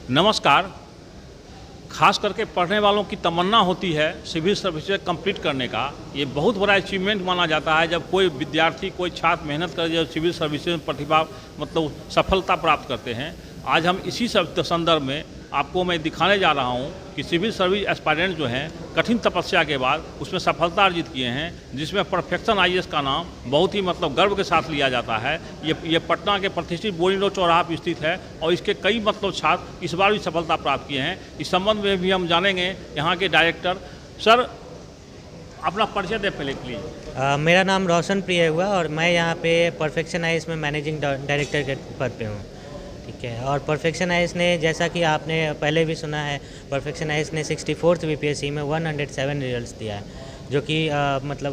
नमस्कार। खास करके पढ़ने वालों की तमन्ना होती है सिविल सर्विसेज कंप्लीट करने का। ये बहुत बड़ा अचीवमेंट माना जाता है जब कोई विद्यार्थी, कोई छात्र मेहनत कर जब सिविल सर्विसेज में प्रतिभा सफलता प्राप्त करते हैं। आज हम इसी संदर्भ में आपको मैं दिखाने जा रहा हूं कि सिविल सर्विस एस्पायरेंट जो हैं कठिन तपस्या के बाद उसमें सफलता अर्जित किए हैं, जिसमें परफेक्शन आईएएस का नाम बहुत ही गर्व के साथ लिया जाता है। ये पटना के प्रतिष्ठित बोरिंग रोड चौराहा पर स्थित है और इसके कई छात्र इस बार भी सफलता प्राप्त किए हैं। इस संबंध में भी हम जानेंगे यहाँ के डायरेक्टर। सर, अपना परिचय दें पहले प्लीज। मेरा नाम रोशन प्रिय हुआ और मैं यहाँ पे परफेक्शन आईएएस में मैनेजिंग डायरेक्टर के पद पे हूँ। ठीक है। और परफेक्शन आईएएस ने, जैसा कि आपने पहले भी सुना है, परफेक्शन आईएएस ने 64th बीपीएससी में 107 रिजल्ट्स दिया है, जो कि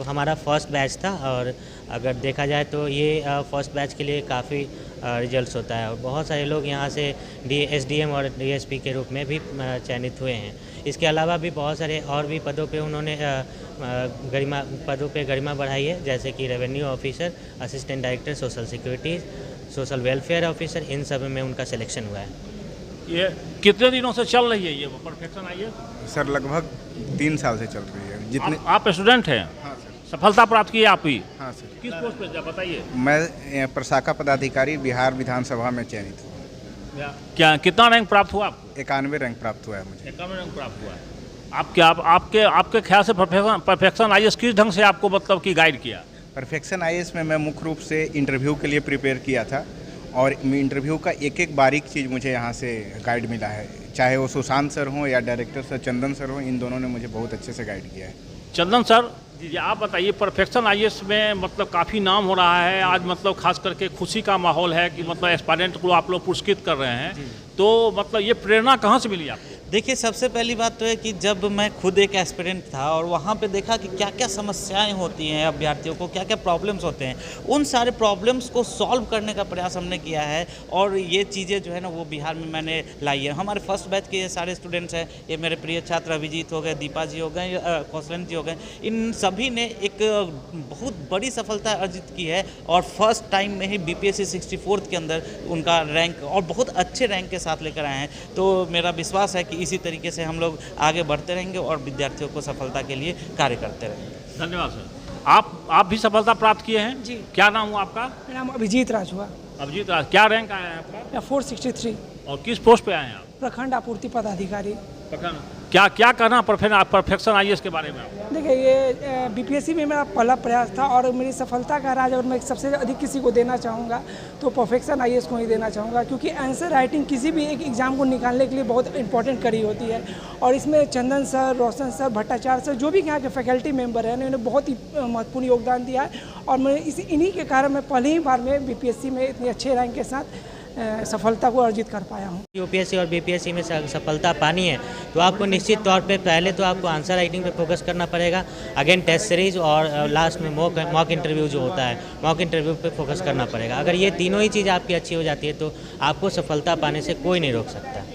हमारा फर्स्ट बैच था। और अगर देखा जाए तो ये फर्स्ट बैच के लिए काफ़ी रिजल्ट्स होता है और बहुत सारे लोग यहाँ से एसडीएम और डीएसपी के रूप में भी चयनित हुए हैं। इसके अलावा भी बहुत सारे और भी पदों पे उन्होंने गरिमा बढ़ाई है, जैसे कि revenue officer, assistant director social security, social welfare officer, इन सब में उनका सिलेक्शन हुआ है। ये कितने दिनों से चल रही है ये परफेक्शन आईएएस? सर, लगभग 3 साल से चल रही है। जितने आप स्टूडेंट हैं? हाँ सर। सफलता प्राप्त की आप ही? हाँ सर। किस पोस्ट पे जब बताइए। मैं प्रशाखा पदाधिकारी बिहार विधानसभा में चयनित हूँ। क्या कितना रैंक प्राप्त हुआ आपको? 91 रैंक प्राप्त हुआ है मुझे। 91 रैंक प्राप्त हुआ है। आपके ख्याल से परफेक्शन आईएएस किस ढंग से आपको की गाइड किया? परफेक्शन आईएएस में मैं मुख्य रूप से इंटरव्यू के लिए प्रिपेयर किया था और इंटरव्यू का एक एक बारीक चीज़ मुझे यहाँ से गाइड मिला है। चाहे वो सुशांत सर हों या डायरेक्टर सर चंदन सर हों, इन दोनों ने मुझे बहुत अच्छे से गाइड किया है। चंदन सर जी, आप बताइए, परफेक्शन आईएएस में काफ़ी नाम हो रहा है आज, खास करके खुशी का माहौल है कि एस्पायरेंट को आप लोग पुरस्कृत कर रहे हैं, तो ये प्रेरणा कहाँ से मिली आपको? देखिए, सबसे पहली बात तो है कि जब मैं खुद एक एस्पिरेंट था और वहाँ पे देखा कि क्या क्या समस्याएं होती हैं अभ्यर्थियों को, क्या क्या प्रॉब्लम्स होते हैं, उन सारे प्रॉब्लम्स को सॉल्व करने का प्रयास हमने किया है। और ये चीज़ें जो है ना वो बिहार में मैंने लाई है। हमारे फर्स्ट बैच के ये सारे स्टूडेंट्स हैं, ये मेरे प्रिय छात्र अभिजीत हो गए, दीपा जी हो गए, कौशलन जी हो गए, इन सभी ने एक बहुत बड़ी सफलता अर्जित की है और फर्स्ट टाइम में ही बीपीएससी 64th के अंदर उनका रैंक और बहुत अच्छे रैंक के साथ लेकर आए हैं। तो मेरा विश्वास है कि इसी तरीके से हम लोग आगे बढ़ते रहेंगे और विद्यार्थियों को सफलता के लिए कार्य करते रहेंगे। धन्यवाद सर। आप भी सफलता प्राप्त किए हैं जी। क्या नाम हुआ आपका? मेरा नाम अभिजीत राज हुआ। अभिजीत राज, क्या रैंक आया है आपका? 463। और किस पोस्ट पे आए हैं आप? प्रखंड आपूर्ति पदाधिकारी। क्या कहना परफेक्शन आईएएस के बारे में आप? देखिए, ये बीपीएससी में मेरा पहला प्रयास था और मेरी सफलता का राज, और मैं सबसे अधिक किसी को देना चाहूँगा तो परफेक्शन आईएएस को ही देना चाहूँगा, क्योंकि आंसर राइटिंग किसी भी एक एग्ज़ाम को निकालने के लिए बहुत इंपॉर्टेंट कड़ी होती है। और इसमें चंदन सर, रोशन सर, भट्टाचार्य सर, जो भी यहाँ के फैकल्टी मेंबर हैं, उन्होंने बहुत ही महत्वपूर्ण योगदान दिया है। और मैं इन्हीं के कारण मैं पहली ही बार में बीपीएससी में इतने अच्छे रैंक के साथ सफलता को अर्जित कर पाया हूँ। यूपीएससी और बीपीएससी में सफलता पानी है तो आपको निश्चित तौर पे पहले तो आपको आंसर राइटिंग पे फोकस करना पड़ेगा, अगेन टेस्ट सीरीज और लास्ट में मॉक इंटरव्यू जो होता है, मॉक इंटरव्यू पे फोकस करना पड़ेगा। अगर ये तीनों ही चीज़ आपकी अच्छी हो जाती है तो आपको सफलता पाने से कोई नहीं रोक सकता।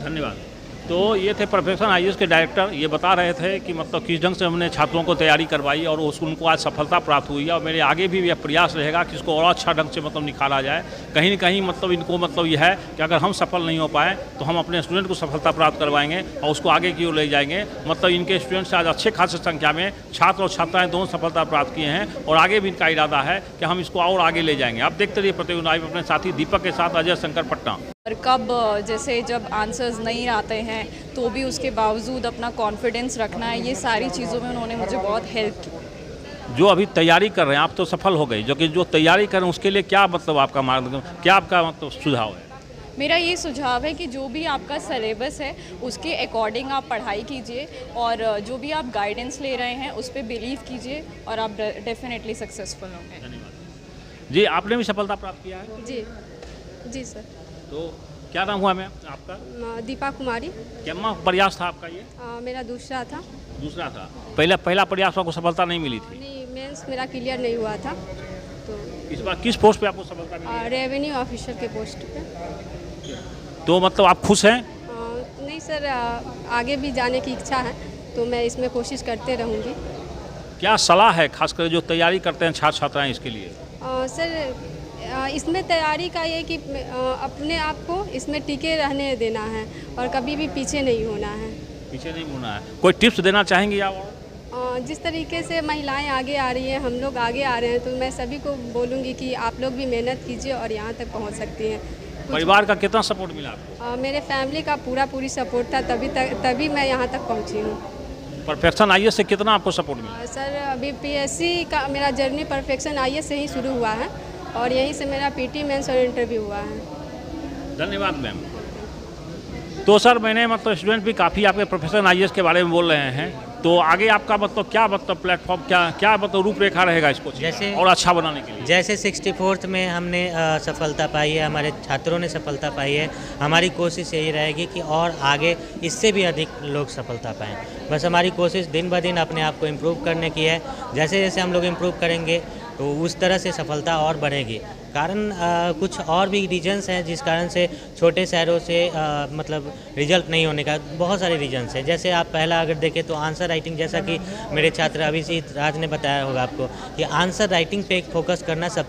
धन्यवाद। तो ये थे परफेक्शन आईएएस के डायरेक्टर। ये बता रहे थे कि किस ढंग से हमने छात्रों को तैयारी करवाई और उनको आज सफलता प्राप्त हुई है। और मेरे आगे भी यह प्रयास रहेगा कि इसको और अच्छा ढंग से निखारा जाए। कहीं न कहीं इनको यह है कि अगर हम सफल नहीं हो पाए तो हम अपने स्टूडेंट को सफलता प्राप्त करवाएंगे और उसको आगे की ओर ले जाएंगे। इनके स्टूडेंट्स आज अच्छे खासी संख्या में छात्र और छात्राएँ दोनों सफलता प्राप्त किए हैं और आगे भी इनका इरादा है कि हम इसको और आगे ले जाएंगे। आप देखते रहिए प्रतियोगिता अपने साथी दीपक के साथ अजय शंकर पटना। और कब जैसे जब आंसर्स नहीं आते हैं तो भी उसके बावजूद अपना कॉन्फिडेंस रखना है, ये सारी चीज़ों में उन्होंने मुझे बहुत हेल्प की। जो अभी तैयारी कर रहे हैं आप तो सफल हो गई, जो तैयारी कर रहे हैं उसके लिए क्या आपका मार्गदर्शन, क्या आपका सुझाव है? मेरा ये सुझाव है कि जो भी आपका सिलेबस है उसके अकॉर्डिंग आप पढ़ाई कीजिए और जो भी आप गाइडेंस ले रहे हैं उस पर बिलीव कीजिए और आप डेफिनेटली सक्सेसफुल होंगे। धन्यवाद जी। आपने भी सफलता प्राप्त किया है? जी जी सर। तो क्या नाम हुआ मैम आपका? दीपा कुमारी। क्या प्रयास था आपका ये? मेरा दूसरा था। दूसरा था। पहला प्रयास आपको सफलता नहीं मिली थी? नहीं, मेंस मेरा क्लियर नहीं हुआ था। तो इस बार किस पोस्ट पे आपको सफलता मिली? रेवेन्यू ऑफिसर के पोस्ट पे। तो आप खुश हैं? नहीं सर, आगे भी जाने की इच्छा है तो मैं इसमें कोशिश करते रहूँगी। क्या सलाह है खासकर जो तैयारी करते हैं छात्र छात्राएँ इसके लिए? सर, इसमें तैयारी का ये कि अपने आप को इसमें टिके रहने देना है और कभी भी पीछे नहीं होना है। पीछे नहीं मुड़ना है। कोई टिप्स देना चाहेंगी आप? जिस तरीके से महिलाएं आगे आ रही हैं, हम लोग आगे आ रहे हैं, तो मैं सभी को बोलूँगी कि आप लोग भी मेहनत कीजिए और यहाँ तक पहुँच सकती हैं। परिवार का कितना सपोर्ट मिला आपको? मेरे फैमिली का पूरी सपोर्ट था, तभी मैं यहाँ तक पहुँची हूँ। परफेक्शन आईएएस से कितना आपको सपोर्ट मिला? सर अभी पीएससी का मेरा जर्नी परफेक्शन आईएएस से ही शुरू हुआ है और यहीं से मेरा पीटी मेंस और इंटरव्यू हुआ है। धन्यवाद मैम। तो सर मैंने मतलब स्टूडेंट भी काफ़ी आपके प्रोफेशन आईएएस के बारे में बोल रहे हैं, तो आगे आपका मतलब क्या मतलब प्लेटफॉर्म क्या मतलब रूपरेखा रहेगा इसको जैसे और अच्छा बनाने के लिए? जैसे 64th में हमने सफलता पाई है, हमारे छात्रों ने सफलता पाई है, हमारी कोशिश यही रहेगी कि और आगे इससे भी अधिक लोग सफलता पाएँ। बस हमारी कोशिश दिन ब दिन अपने आप को इम्प्रूव करने की है। जैसे जैसे हम लोग इम्प्रूव करेंगे तो उस तरह से सफलता और बढ़ेगी। कारण कुछ और भी रीजन्स हैं जिस कारण से छोटे शहरों से मतलब रिजल्ट नहीं होने का बहुत सारे रीजन्स हैं। जैसे आप पहला अगर देखें तो आंसर राइटिंग, जैसा कि मेरे छात्र अभिजीत राज ने बताया होगा आपको कि आंसर राइटिंग पे एक फोकस करना सबसे